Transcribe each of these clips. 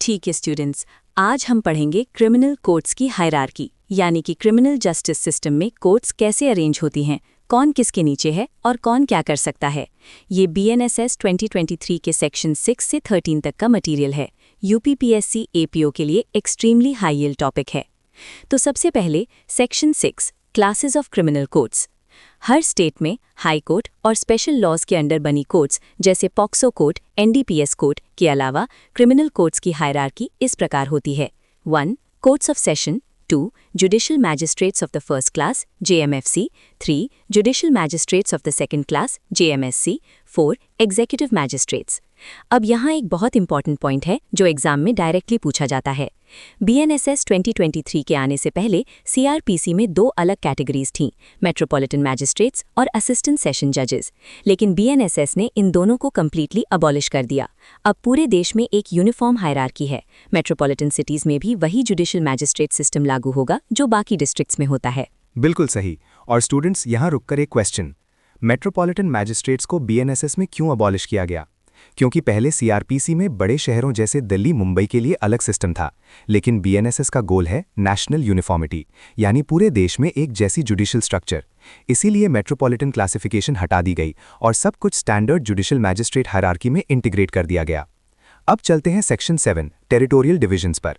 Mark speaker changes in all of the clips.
Speaker 1: ठीक है स्टूडेंट्स, आज हम पढ़ेंगे क्रिमिनल कोर्ट्स की हायरार्की, यानी कि क्रिमिनल जस्टिस सिस्टम में कोर्ट्स कैसे अरेंज होती हैं, कौन किसके नीचे है और कौन क्या कर सकता है। ये BNSS 2023 के सेक्शन 6 से 13 तक का मटेरियल है। UPPSC APO के लिए एक्सट्रीमली हाई यील्ड टॉपिक है। तो सबसे पहले section 6 classes of criminal courts. Her state में हाई कोर्ट और स्पेशल लॉज के अंडर बनी कोर्ट्स जैसे पॉक्सो कोर्ट, NDPS कोर्ट के अलावा क्रिमिनल कोर्ट्स की हायरार्की इस प्रकार होती है। 1. Courts of session, 2. Judicial magistrates of the first class JMFC, 3. Judicial magistrates of the second class JMSC, 4. Executive magistrates. अब यहाँ एक बहुत इंपॉर्टेंट पॉइंट है जो एग्जाम में डायरेक्टली पूछा जाता है। BNSS 2023 के आने से पहले CRPC में 2 अलग कैटेगरीज थीं, मेट्रोपॉलिटन मैजिस्ट्रेट्स और असिस्टेंट सेशन जजेस, लेकिन BNSS ने इन दोनों को कम्प्लीटली अबॉलिश कर दिया। अब पूरे देश में एक यूनिफॉर्म हायरार्की है। मेट्रोपॉलिटन सिटीज में भी वही जुडिशियल मैजिस्ट्रेट सिस्टम लागू होगा जो बाकी डिस्ट्रिक्ट्स में होता है।
Speaker 2: बिल्कुल सही। और स्टूडेंट्स, यहाँ रुककर एक क्वेश्चन, मेट्रोपॉलिटन मैजिस्ट्रेट्स को BNSS में क्यों अबॉलिश किया गया? क्योंकि पहले CRPC में बड़े शहरों जैसे दिल्ली, मुंबई के लिए अलग सिस्टम था, लेकिन BNSS का गोल है नेशनल यूनिफॉर्मिटी, यानी पूरे देश में एक जैसी जुडिशियल स्ट्रक्चर। इसीलिए मेट्रोपॉलिटन क्लासिफिकेशन हटा दी गई और सब कुछ स्टैंडर्ड जुडिशियल मैजिस्ट्रेट हायरार्की में इंटीग्रेट कर दिया गया। अब चलते हैं सेक्शन 7 टेरिटोरियल डिविजन्स पर।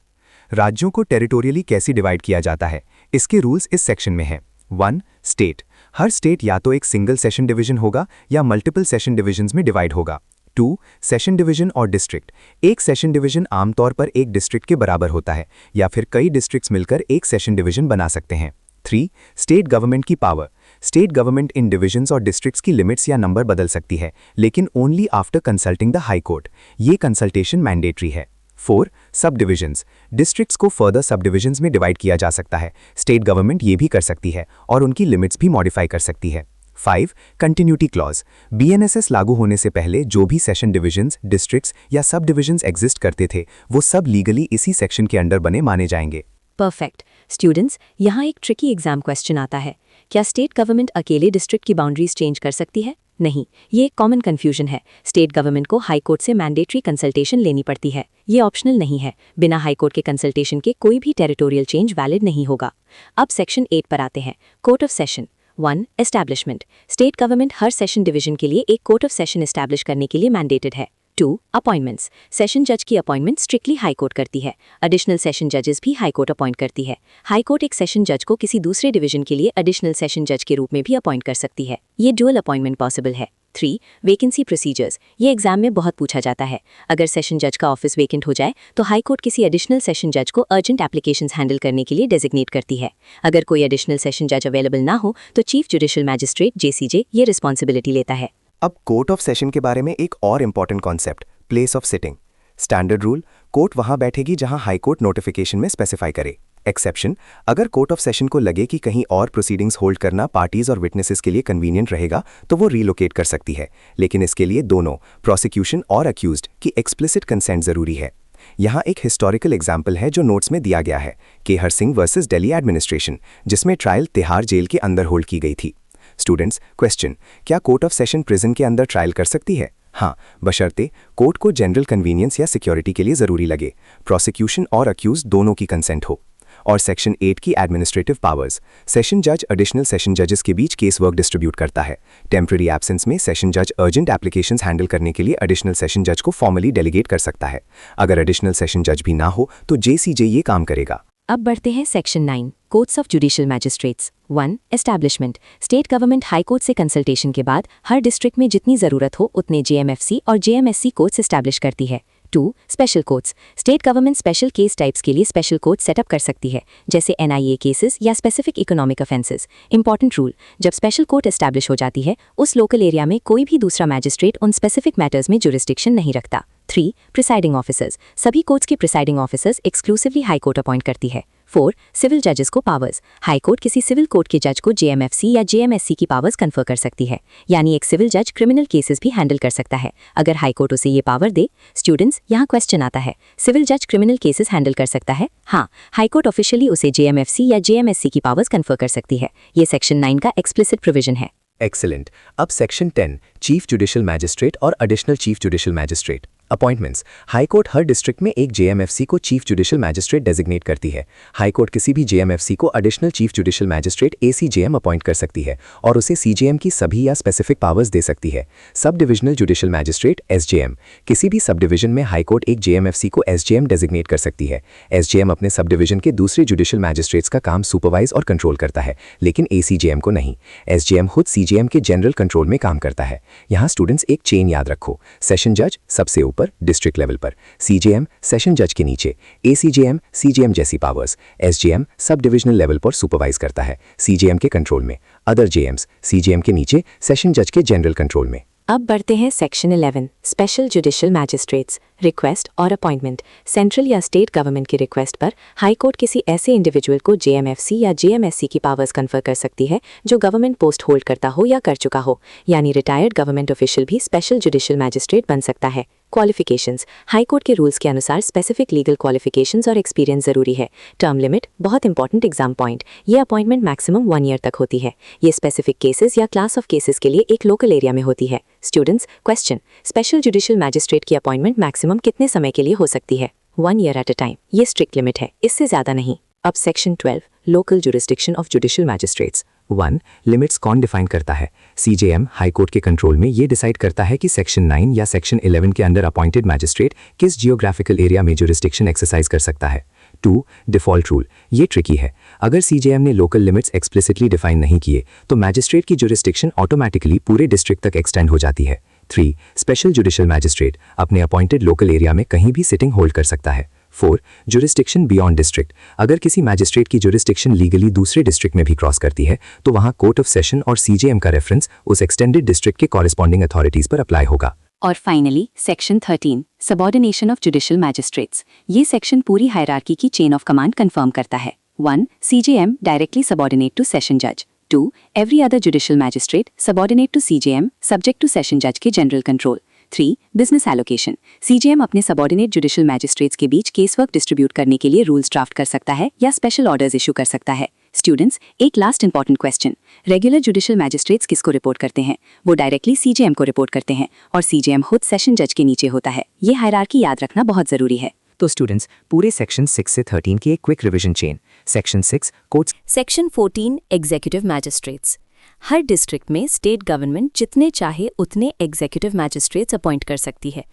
Speaker 2: राज्यों को टेरिटोरियली कैसे डिवाइड किया जाता है, इसके रूल्स इस सेक्शन में हैं। 1. स्टेट। हर स्टेट या तो एक सिंगल सेशन डिवीजन होगा या मल्टीपल सेशन डिविजन्स में डिवाइड होगा। 2. सेशन डिवीजन और डिस्ट्रिक्ट। एक सेशन डिवीजन आमतौर पर एक डिस्ट्रिक्ट के बराबर होता है या फिर कई डिस्ट्रिक्ट्स मिलकर एक सेशन डिवीजन बना सकते हैं। 3. स्टेट गवर्नमेंट की power. State government in divisions और डिस्ट्रिक्ट्स की लिमिट्स या नंबर बदल सकती है, लेकिन only after consulting the high court. ये कंसल्टेशन मैंडेटरी है। 4. सब डिविजन्स। डिस्ट्रिक्ट्स को फर्दर सब डिविजन्स में डिवाइड किया जा सकता है। स्टेट गवर्नमेंट ये भी कर सकती है और उनकी लिमिट्स भी मॉडिफाई कर सकती है। 5. Continuity clause. BNSS लागू होने से पहले जो भी सेशन डिविजन्स, डिस्ट्रिक्ट्स या सब डिविजन्स एग्जिस्ट करते थे, वो सब लीगली इसी सेक्शन के अंडर बने माने जाएंगे।
Speaker 1: परफेक्ट। स्टूडेंट्स, यहाँ एक ट्रिकी एग्जाम क्वेश्चन आता है। क्या स्टेट गवर्नमेंट अकेले डिस्ट्रिक्ट की बाउंड्रीज चेंज कर सकती है? नहीं, ये एक कॉमन कन्फ्यूजन है। स्टेट गवर्नमेंट को हाई कोर्ट से मैंडेटरी कंसल्टेशन लेनी पड़ती है, ये ऑप्शनल नहीं है। बिना हाई कोर्ट के कंसल्टेशन के कोई भी टेरिटोरियल चेंज वैलिड नहीं होगा। अब सेक्शन 8 पर आते हैं, court of session. 1. Establishment. State government her session division के लिए एक कोर्ट ऑफ सेशन एस्टैब्लिश करने के लिए मैंडेटेड है। 2. अपॉइंटमेंट्स। सेशन जज की अपॉइंटमेंट स्ट्रिक्टली हाई कोर्ट करती है। एडिशनल सेशन जजेस भी हाई कोर्ट अपॉइंट करती है। हाई कोर्ट एक सेशन जज को किसी दूसरे डिवीजन के लिए एडिशनल सेशन जज के रूप में भी अपॉइंट कर सकती है। ये डुअल अपॉइंटमेंट पॉसिबल है। 3. Vacancy procedures. ये एग्जाम में बहुत पूछा जाता है। अगर सेशन जज का ऑफिस वेकेंट हो जाए तो हाई कोर्ट किसी एडिशनल सेशन जज को अर्जेंट एप्लीकेशंस हैंडल करने के लिए डेजिग्नेट करती है। अगर कोई एडिशनल सेशन जज अवेलेबल ना हो तो चीफ जुडिशियल मैजिस्ट्रेट JCJ ये रिस्पॉन्सिबिलिटी लेता है।
Speaker 2: अब कोर्ट ऑफ सेशन के बारे में एक और important concept, place of sitting. Standard rule, court वहां बैठेगी जहां हाई कोर्ट नोटिफिकेशन में स्पेसिफाई करे। एक्सेप्शन, अगर कोर्ट ऑफ सेशन को लगे कि कहीं और प्रोसीडिंग्स होल्ड करना पार्टीज और विटनेसेस के लिए कन्वीनियंट रहेगा तो वो रीलोकेट कर सकती है, लेकिन इसके लिए दोनों प्रोसिक्यूशन और अक्यूज्ड की एक्सप्लिसिट कंसेंट जरूरी है। यहाँ एक हिस्टोरिकल एग्जाम्पल है जो नोट्स में दिया गया है, केहर सिंह वर्सेस दिल्ली एडमिनिस्ट्रेशन, जिसमें ट्रायल तिहाड़ जेल के अंदर होल्ड की गई थी। स्टूडेंट्स, क्वेश्चन, क्या कोर्ट ऑफ सेशन प्रिजन के अंदर ट्रायल कर सकती है? हाँ, बशर्ते कोर्ट को जनरल कन्वीनियंस या सिक्योरिटी के लिए जरूरी लगे, प्रोसिक्यूशन और अक्यूज दोनों की कंसेंट हो। और सेक्शन 8 की एडमिनिस्ट्रेटिव पावर्स। सेशन जज एडिशनल सेशन जजेस के बीच केस वर्क डिस्ट्रीब्यूट करता है। टेम्पररी एब्सेंस में सेशन जज अर्जेंट एप्लीकेशंस हैंडल करने के लिए एडिशनल सेशन जज को फॉर्मली डेलीगेट कर सकता है। अगर एडिशनल सेशन जज भी ना हो तो JCJ ये काम करेगा।
Speaker 1: अब बढ़ते हैं section 9 courts of judicial magistrates. 1. Establishment. State government high court से कंसल्टेशन के बाद हर डिस्ट्रिक्ट में जितनी जरूरत हो उतने JMFC और JMSC कोर्ट्स एस्टैब्लिश करती है। 2. Special courts. State government special case types के लिए स्पेशल कोर्ट सेटअप कर सकती है, जैसे NIA केसेस या specific economic offences. Important rule, जब स्पेशल कोर्ट एस्टैब्लिश हो जाती है उस लोकल एरिया में कोई भी दूसरा मैजिस्ट्रेट उन स्पेसिफिक मैटर्स में जुरिस्डिक्शन नहीं रखता। 3. Presiding officers. सभी कोर्ट्स के presiding officers exclusively high court appoint करती है। 4. सिविल जजेस को पावर्स। हाई कोर्ट किसी सिविल कोर्ट के जज को JMFC या JMSC की पावर्स कन्फर कर सकती है, यानी एक सिविल जज क्रिमिनल केसेस भी हैंडल कर सकता है अगर हाई कोर्ट उसे ये पावर दे। स्टूडेंट्स, यहाँ क्वेश्चन आता है, सिविल जज क्रिमिनल केसेस हैंडल कर सकता है? हाँ, हाई कोर्ट ऑफिशियली उसे JMFC या JMSC की पावर्स कन्फर कर सकती है। ये सेक्शन 9 का एक्सप्लिसिट प्रोविजन है।
Speaker 2: एक्सीलेंट। अब सेक्शन 10 चीफ जुडिशियल मैजिस्ट्रेट और additional chief judicial magistrate.
Speaker 3: Appointments. High court हर डिस्ट्रिक्ट में एक जेएमएफसी को चीफ जुडिशियल मैजिस्ट्रेट डेजिग्नेट करती है। हाई कोर्ट किसी भी जेएमएफसी को additional chief judicial magistrate ACJM appoint कर सकती है और उसे सीजेएम की सभी या स्पेसिफिक पावर्स दे सकती है। Sub divisional judicial magistrate SJM. किसी भी सब डिवीजन में हाई कोर्ट एक जेएमएफसी को एसजेएम डेजिग्नेट कर सकती है। एसजेएम अपने सब डिवीजन के दूसरे जुडिशियल मैजिस्ट्रेट्स का काम सुपरवाइज और कंट्रोल करता है, लेकिन एसीजेएम को नहीं। एसजेएम खुद सीजेएम के जनरल कंट्रोल में काम करता है। यहाँ स्टूडेंट्स एक चेन याद रखो। सेशन जज सबसे ऊपर डिस्ट्रिक्ट लेवल पर, सीजेएम सेशन जज के नीचे, एसीजेएम सीजेएम जैसी powers, SJM sub divisional level पर सुपरवाइज करता है सीजेएम के कंट्रोल में। अदर जेएम्स सीजेएम के नीचे सेशन जज के जनरल कंट्रोल में।
Speaker 1: अब बढ़ते हैं section 11 special judicial magistrates request और अपॉइंटमेंट। सेंट्रल या स्टेट गवर्नमेंट की रिक्वेस्ट पर हाई कोर्ट किसी ऐसे इंडिविजुअल को जेएमएफसी या जेएमएससी की पावर्स कन्फर कर सकती है जो गवर्नमेंट पोस्ट होल्ड करता हो या कर चुका हो, यानी रिटायर्ड गवर्नमेंट ऑफिशियल भी स्पेशल जुडिशियल मैजिस्ट्रेट बन सकता है। क्वालिफिकेशंस। हाई कोर्ट के रूल्स के अनुसार स्पेसिफिक लीगल क्वालिफिकेशंस और एक्सपीरियंस जरूरी है। टर्म लिमिट बहुत इंपॉर्टेंट एग्जाम पॉइंट। ये अपॉइंटमेंट मैक्सिमम 1 ईयर तक होती है। ये स्पेसिफिक केसेस या क्लास ऑफ केसेस के लिए एक लोकल एरिया में होती है। Students question, special judicial magistrate की अपॉइंटमेंट मैक्सिमम कितने समय के लिए हो सकती है? 1 ईयर एट अ टाइम। ये स्ट्रिक्ट लिमिट है, इससे ज्यादा नहीं। अब section 12 local jurisdiction of judicial magistrates.
Speaker 3: 1. Limits कौन डिफाइन करता है? सीजेएम हाई कोर्ट के कंट्रोल में ये डिसाइड करता है कि सेक्शन 9 या सेक्शन 11 के अंडर अपॉइंटेड मैजिस्ट्रेट किस जियोग्राफिकल एरिया में जुरिस्डिक्शन एक्सरसाइज कर सकता है। 2. Default rule. ये ट्रिकी है। अगर सीजेएम ने लोकल लिमिट्स एक्सप्लिसिटली डिफाइन नहीं किए तो मैजिस्ट्रेट की जुरिस्डिक्शन ऑटोमेटिकली पूरे डिस्ट्रिक्ट तक एक्सटेंड हो जाती है। 3. स्पेशल जुडिशियल मैजिस्ट्रेट अपने अपॉइंटेड लोकल एरिया में कहीं भी सिटिंग होल्ड कर सकता है। 4. Jurisdiction beyond district. अगर किसी मैजिस्ट्रेट की जुरिस्डिक्शन लीगली दूसरे डिस्ट्रिक्ट में भी क्रॉस करती है तो वहां कोर्ट ऑफ सेशन और सीजेएम का रेफरेंस उस एक्सटेंडेड डिस्ट्रिक्ट के कॉरेस्पॉन्डिंग अथॉरिटीज पर अप्लाई होगा।
Speaker 1: और finally section 13 subordination of judicial magistrates. ये सेक्शन पूरी हायरार्की की चेन ऑफ कमांड कंफर्म करता है। 1. CJM directly subordinate to session जज। 2. Every other judicial magistrate subordinate to CJM subject to session जज के general control. 3. Business allocation. CJM अपने subordinate judicial magistrates के बीच केस वर्क डिस्ट्रीब्यूट करने के लिए रूल्स ड्राफ्ट कर सकता है या स्पेशल ऑर्डर्स इशू कर सकता है। स्टूडेंट्स एक last important question, regular judicial magistrates किसको रिपोर्ट करते हैं? वो डायरेक्टली सीजेएम को रिपोर्ट करते हैं और सीजेएम खुद सेशन जज के नीचे होता है। ये हायरार्की याद रखना बहुत जरूरी है।
Speaker 3: तो स्टूडेंट्स पूरे सेक्शन 6 से 13 की एक quick revision chain. Section 6 courts.
Speaker 1: Section 14 executive magistrates. हर डिस्ट्रिक्ट में स्टेट गवर्नमेंट जितने चाहे उतने एग्जीक्यूटिव मैजिस्ट्रेट्स अपॉइंट कर सकती है।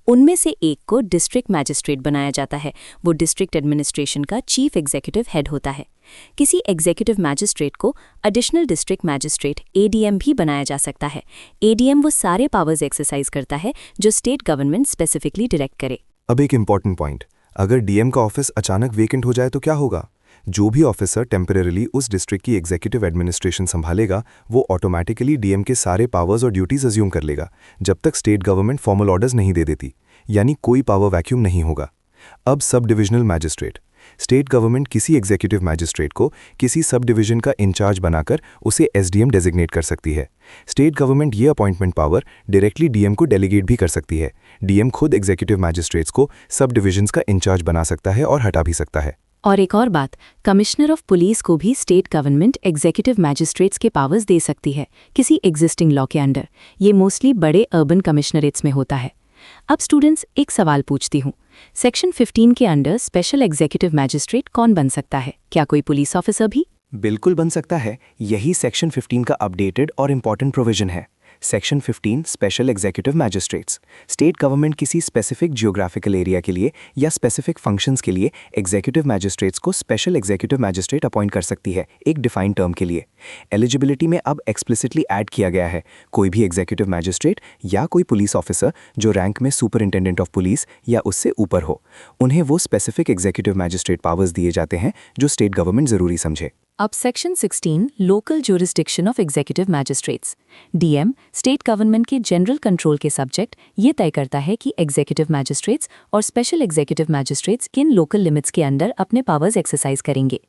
Speaker 1: उनमें से एक को डिस्ट्रिक्ट मैजिस्ट्रेट बनाया जाता है। वो डिस्ट्रिक्ट एडमिनिस्ट्रेशन का चीफ एग्जीक्यूटिव हेड होता है। किसी एग्जीक्यूटिव मैजिस्ट्रेट को एडिशनल डिस्ट्रिक्ट मैजिस्ट्रेट एडीएम भी बनाया जा सकता है। एडीएम वो सारे पावर्स एक्सरसाइज करता है जो स्टेट गवर्नमेंट स्पेसिफिकली डायरेक्ट करे।
Speaker 2: अब एक इम्पॉर्टेंट पॉइंट, अगर डीएम का ऑफिस अचानक वेकेंट हो जाए तो क्या होगा? जो भी ऑफिसर टेम्परेरीली उस डिस्ट्रिक्ट की एग्जीक्यूटिव एडमिनिस्ट्रेशन संभालेगा वो ऑटोमेटिकली डीएम के सारे पावर्स और ड्यूटीज अज्यूम कर लेगा जब तक स्टेट गवर्नमेंट फॉर्मल ऑर्डर्स नहीं दे देती, यानी कोई पावर वैक्यूम नहीं होगा। अब sub divisional magistrate. State government किसी एग्जीक्यूटिव मैजिस्ट्रेट को किसी सब डिवीजन का इंचार्ज बनाकर उसे एसडीएम डेजिग्नेट कर सकती है। स्टेट गवर्नमेंट ये अपॉइंटमेंट पावर डायरेक्टली डीएम को डेलीगेट भी कर सकती है। डीएम खुद एग्जीक्यूटिव मैजिस्ट्रेट्स को सब डिविजन्स का इंचार्ज बना सकता है और हटा भी सकता है।
Speaker 1: और एक और बात, कमिश्नर ऑफ पुलिस को भी स्टेट गवर्नमेंट एग्जीक्यूटिव मैजिस्ट्रेट्स के पावर्स दे सकती है किसी एग्जिस्टिंग लॉ के अंडर। ये मोस्टली बड़े अर्बन कमिश्नरेट्स में होता है। अब स्टूडेंट्स एक सवाल पूछती हूँ, सेक्शन 15 के अंडर स्पेशल एग्जीक्यूटिव मैजिस्ट्रेट कौन बन सकता है? क्या कोई पुलिस ऑफिसर भी?
Speaker 3: बिल्कुल बन सकता है। यही सेक्शन 15 का अपडेटेड और इम्पॉर्टेंट प्रोविजन है। Section 15 special executive magistrates. State government किसी स्पेसिफिक जियोग्राफिकल एरिया के लिए या स्पेसिफिक फंक्शंस के लिए एग्जीक्यूटिव मैजिस्ट्रेट्स को स्पेशल एग्जीक्यूटिव मैजिस्ट्रेट अपॉइंट कर सकती है एक डिफाइंड टर्म के लिए। एलिजिबिलिटी में अब एक्सप्लिसिटली ऐड किया गया है, कोई भी एग्जीक्यूटिव मैजिस्ट्रेट या कोई पुलिस ऑफिसर जो रैंक में सुपरिंटेंडेंट ऑफ पुलिस या उससे ऊपर हो, उन्हें वो स्पेसिफिक एग्जीक्यूटिव मैजिस्ट्रेट पावर्स दिए जाते हैं जो स्टेट गवर्नमेंट जरूरी समझे।
Speaker 1: अब section 16 local jurisdiction of executive magistrates. DM state government के जनरल कंट्रोल के सब्जेक्ट ये तय करता है कि एग्जीक्यूटिव मैजिस्ट्रेट्स और स्पेशल एग्जीक्यूटिव मैजिस्ट्रेट्स किन लोकल लिमिट्स के अंदर अपने पावर्स एक्सरसाइज करेंगे।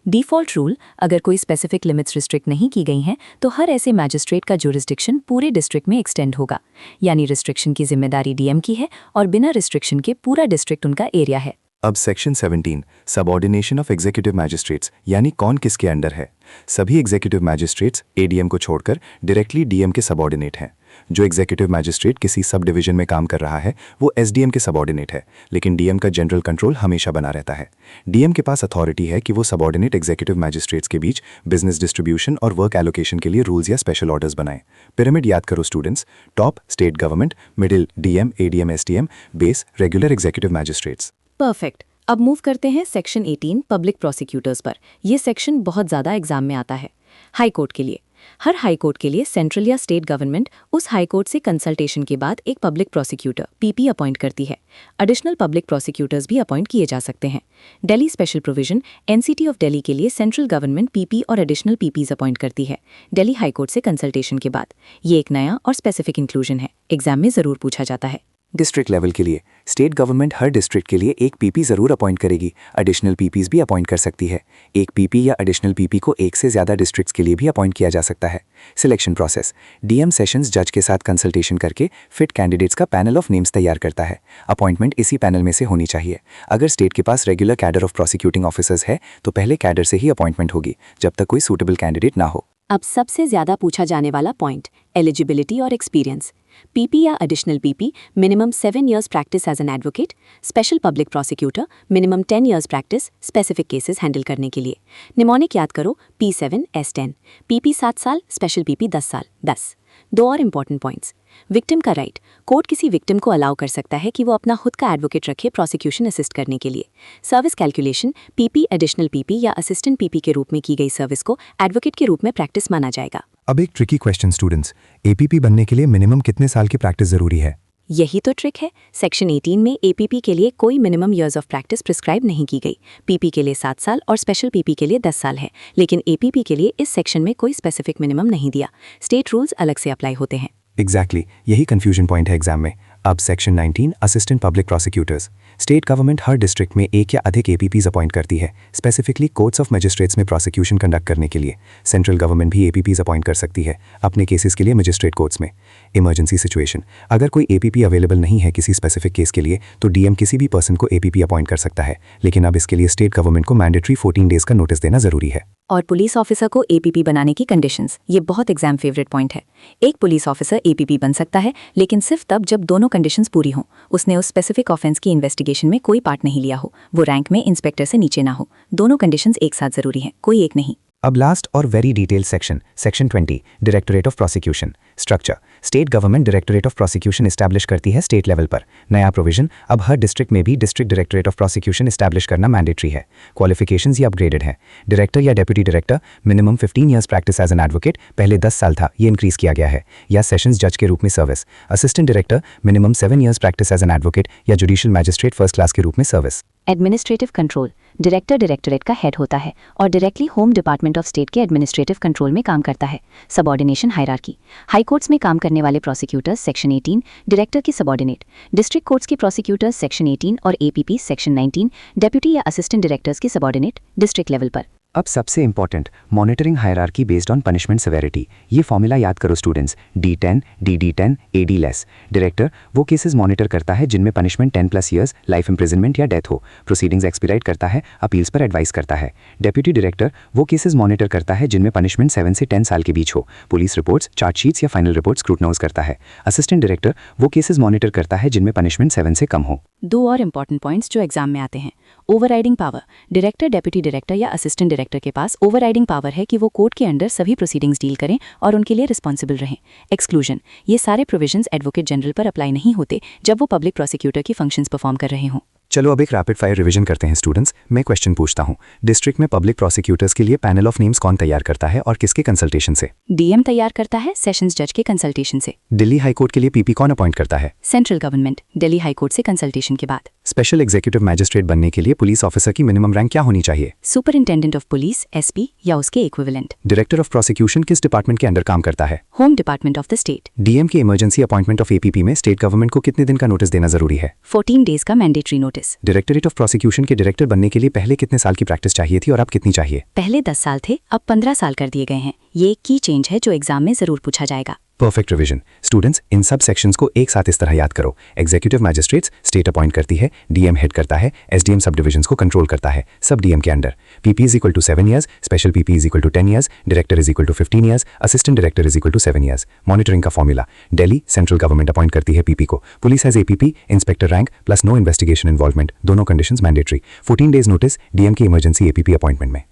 Speaker 1: डिफॉल्ट रूल, अगर कोई स्पेसिफिक लिमिट्स रिस्ट्रिक्ट नहीं की गई हैं तो हर ऐसे मैजिस्ट्रेट का ज्यूरिसडिक्शन पूरे डिस्ट्रिक्ट में एक्सटेंड होगा, यानी रिस्ट्रिक्शन की जिम्मेदारी डीएम की है और बिना रिस्ट्रिक्शन के पूरा डिस्ट्रिक्ट उनका एरिया है।
Speaker 2: अब section 17 subordination of executive magistrates, यानी कौन किसके अंडर है। सभी एग्जीक्यूटिव मैजिस्ट्रेट्स एडीएम को छोड़कर डायरेक्टली डीएम के सबऑर्डिनेट हैं। जो एग्जीक्यूटिव मैजिस्ट्रेट किसी सब डिवीजन में काम कर रहा है वो एसडीएम के सबऑर्डिनेट है, लेकिन डीएम का जनरल कंट्रोल हमेशा बना रहता है। डीएम के पास अथॉरिटी है कि वो सबऑर्डिनेट एग्जीक्यूटिव मैजिस्ट्रेट्स के बीच बिजनेस डिस्ट्रीब्यूशन और वर्क एलोकेशन के लिए रूल्स या स्पेशल ऑर्डर्स बनाएं। पिरामिड याद करो students, top state government, middle DM, ADM, SDM, base regular executive magistrates.
Speaker 1: Perfect. अब मूव करते हैं सेक्शन 18 पब्लिक प्रोसिक्यूटर्स पर। ये सेक्शन बहुत ज़्यादा एग्जाम में आता है। हाई कोर्ट के लिए, हर हाई कोर्ट के लिए सेंट्रल या स्टेट गवर्नमेंट उस हाई कोर्ट से कंसल्टेशन के बाद एक पब्लिक प्रोसिक्यूटर पीपी अपॉइंट करती है। एडिशनल पब्लिक प्रोसिक्यूटर्स भी अपॉइंट किए जा सकते हैं। Delhi special provision NCT of Delhi के लिए सेंट्रल गवर्नमेंट पीपी और एडिशनल पीपीज अपॉइंट करती है दिल्ली हाई कोर्ट से कंसल्टेशन के बाद। ये एक नया और स्पेसिफिक इंक्लूजन है, एग्जाम में जरूर पूछा जाता है।
Speaker 3: डिस्ट्रिक्ट लेवल के लिए स्टेट गवर्नमेंट हर डिस्ट्रिक्ट के लिए एक पीपी जरूर अपॉइंट करेगी। एडिशनल पीपीज भी अपॉइंट कर सकती है। एक पीपी या एडिशनल पीपी को एक से ज़्यादा डिस्ट्रिक्ट्स के लिए भी अपॉइंट किया जा सकता है। सिलेक्शन प्रोसेस, डीएम सेशंस जज के साथ कंसल्टेशन करके फिट कैंडिडेट्स का पैनल ऑफ नेम्स तैयार करता है। अपॉइंटमेंट इसी पैनल में से होनी चाहिए। अगर स्टेट के पास regular cadre of prosecuting officers है तो पहले कैडर से ही अपॉइंटमेंट होगी जब तक कोई सूटेबल कैंडिडेट ना हो।
Speaker 1: अब सबसे ज्यादा पूछा जाने वाला पॉइंट, एलिजिबिलिटी और एक्सपीरियंस। पीपी या additional PP minimum 7 years practice as an advocate, special public prosecutor minimum 10 years practice specific cases handle करने के लिए। निमोनिक याद करो, P7 S10, पीपी 7 साल, स्पेशल पीपी 10 साल 10। दो और इंपॉर्टेंट पॉइंट्स। विक्टिम का राइट, कोर्ट किसी विक्टिम को अलाउ कर सकता है कि वो अपना खुद का एडवोकेट रखे प्रोसिक्यूशन असिस्ट करने के लिए। Service calculation, PP, additional PP या असिस्टेंट पीपी के रूप में की गई सर्विस को एडवोकेट के रूप में प्रैक्टिस माना जाएगा।
Speaker 2: अब एक ट्रिकी क्वेश्चन स्टूडेंट्स, एपीपी बनने के लिए मिनिमम कितने साल की प्रैक्टिस जरूरी है?
Speaker 1: यही तो ट्रिक है। सेक्शन 18 में एपीपी के लिए कोई minimum years of practice prescribe नहीं की गई। पीपी के लिए 7 साल और स्पेशल पीपी के लिए 10 साल है, लेकिन एपीपी के लिए इस सेक्शन में कोई स्पेसिफिक मिनिमम नहीं दिया। स्टेट रूल्स अलग से अप्लाई होते हैं।
Speaker 2: एग्जैक्टली, यही कंफ्यूजन पॉइंट है एग्जाम में। अब section 19 assistant public prosecutors. State government हर डिस्ट्रिक्ट में एक या अधिक एपीपीज अपॉइंट करती है, स्पेसिफिकली कोर्ट्स ऑफ मजिस्ट्रेट्स में प्रोसिक्यूशन कंडक्ट करने के लिए। सेंट्रल गवर्नमेंट भी एपीपीज अपॉइंट कर सकती है अपने केसेस के लिए मजिस्ट्रेट कोर्ट्स में। इमरजेंसी सिचुएशन, अगर कोई एपीपी अवेलेबल नहीं है किसी स्पेसिफिक केस के लिए तो डीएम किसी भी पर्सन को एपीपी अपॉइंट कर सकता है, लेकिन अब इसके लिए स्टेट गवर्नमेंट को मैंडेटरी 14 डेज का नोटिस देना जरूरी है।
Speaker 1: और पुलिस ऑफिसर को एपीपी बनाने की कंडीशंस, ये बहुत एग्जाम फेवरेट पॉइंट है। एक पुलिस ऑफिसर एपीपी बन सकता है, लेकिन सिर्फ तब जब दोनों कंडीशंस पूरी हों। उसने उस स्पेसिफिक ऑफेंस की इन्वेस्टिगेशन में कोई पार्ट नहीं लिया हो, वो रैंक में इंस्पेक्टर से नीचे ना हो। दोनों कंडीशंस एक साथ जरूरी हैं, कोई एक नहीं।
Speaker 2: अब लास्ट और very detail section, section 20 directorate of prosecution. Structure, state government directorate of prosecution establish करती है स्टेट लेवल पर। नया प्रोविजन, अब हर डिस्ट्रिक्ट में भी district directorate of prosecution establish करना मैंडेटरी है। क्वालिफिकेशंस ये अपग्रेडेड है। डायरेक्टर या deputy director minimum 15 years practice as an advocate, पहले 10 साल था, ये इंक्रीज किया गया है। या सेशंस जज के रूप में service. Assistant director minimum 7 years practice as an advocate या जुडिशियल मैजिस्ट्रेट फर्स्ट क्लास के रूप में service.
Speaker 1: Administrative control, director directorate का हेड होता है और directly home department of state के एडमिनिस्ट्रेटिव कंट्रोल में काम करता है। सबऑर्डिनेशन हायरार्की, हाई कोर्ट्स में काम करने वाले प्रोसिक्यूटर्स सेक्शन 18, डायरेक्टर की सबऑर्डिनेट। डिस्ट्रिक्ट कोर्ट्स के प्रोसिक्यूटर्स सेक्शन 18 और एपीपी सेक्शन 19, डेप्यूटी या असिस्टेंट डायरेक्टर्स की सबऑर्डिनेट डिस्ट्रिक्ट लेवल पर।
Speaker 3: अब सबसे important, monitoring hierarchy based on punishment severity. ये फॉर्मूला याद करो students, D10, DD10, AD less. Director वो केसेस मॉनिटर करता है जिनमें पनिशमेंट 10+ years, लाइफ इंप्रिजनमेंट या डेथ हो। प्रोसीडिंग्स एक्सपीडाइट करता है, अपील्स पर एडवाइस करता है। डेप्यूटी डायरेक्टर वो केसेस मॉनिटर करता है जिनमें पनिशमेंट 7 से 10 साल के बीच हो। पुलिस रिपोर्ट्स, चार्जशीट्स या फाइनल रिपोर्ट स्क्रूटनाइज करता है। असिस्टेंट डायरेक्टर वो केसेस मॉनिटर करता है जिनमें पनिशमेंट 7 से कम हो।
Speaker 1: दो और इंपॉर्टेंट पॉइंट्स जो एग्जाम में आते हैं। Overriding power, director, deputy director या असिस्टेंट डायरेक्टर के पास ओवरराइडिंग पावर है कि वो कोर्ट के अंडर सभी प्रोसीडिंग्स डील करें और उनके लिए रिस्पॉन्सिबल रहें। एक्सक्लूजन, ये सारे प्रोविजंस एडवोकेट जनरल पर अप्लाई नहीं होते जब वो पब्लिक प्रोसिक्यूटर की फंक्शंस परफॉर्म कर रहे हों।
Speaker 2: चलो अब एक रैपिड फायर रिवीजन करते हैं स्टूडेंट्स। मैं क्वेश्चन पूछता हूँ, डिस्ट्रिक्ट में पब्लिक प्रोसिक्यूटर्स के लिए पैनल ऑफ नेम्स कौन तैयार करता है और किसके कंसल्टेशन से?
Speaker 1: डीएम तैयार करता है सेशंस जज के कंसल्टेशन से।
Speaker 2: दिल्ली हाई कोर्ट के लिए पीपी कौन अपॉइंट करता है?
Speaker 1: Central government, Delhi high court से कंसल्टेशन के बाद।
Speaker 2: स्पेशल एग्जीक्यूटिव मैजिस्ट्रेट बनने के लिए पुलिस ऑफिसर की मिनिमम रैंक क्या होनी चाहिए?
Speaker 1: सुपरिंटेंडेंट ऑफ पुलिस, एसपी या उसके इक्विवेलेंट।
Speaker 2: डायरेक्टर ऑफ प्रोसिक्यूशन किस डिपार्टमेंट के अंडर काम करता है?
Speaker 1: Home department of the state.
Speaker 2: DM के इमरजेंसी अपॉइंटमेंट ऑफ एपीपी में स्टेट गवर्नमेंट को कितने दिन का नोटिस देना जरूरी है?
Speaker 1: 14 डेज का mandatory notice.
Speaker 2: Directorate of prosecution के डायरेक्टर बनने के लिए पहले कितने साल की प्रैक्टिस चाहिए थी और अब कितनी चाहिए?
Speaker 1: पहले 10 साल थे, अब 15 साल कर दिए गए हैं। ये एक की चेंज है जो एग्जाम में जरूर पूछा जाएगा।
Speaker 2: Perfect revision. स्टूडेंट्स, इन सब सेक्शंस को एक साथ इस तरह याद करो। एग्जीक्यूटिव मैजिस्ट्रेट्स स्टेट अपॉइंट करती है, डीएम हेड करता है, एसडीएम सब डिविजन्स को कंट्रोल करता है, सब डीएम के under. PP is equal to 7 years, special PP is equal to 10 years, director is equal to 15 years, assistant director is equal to 7 years. Monitoring का formula, Delhi central government appoint करती है PP को, police has APP, inspector rank plus no investigation involvement, दोनों conditions mandatory. 14 days notice DM की emergency APP appointment में।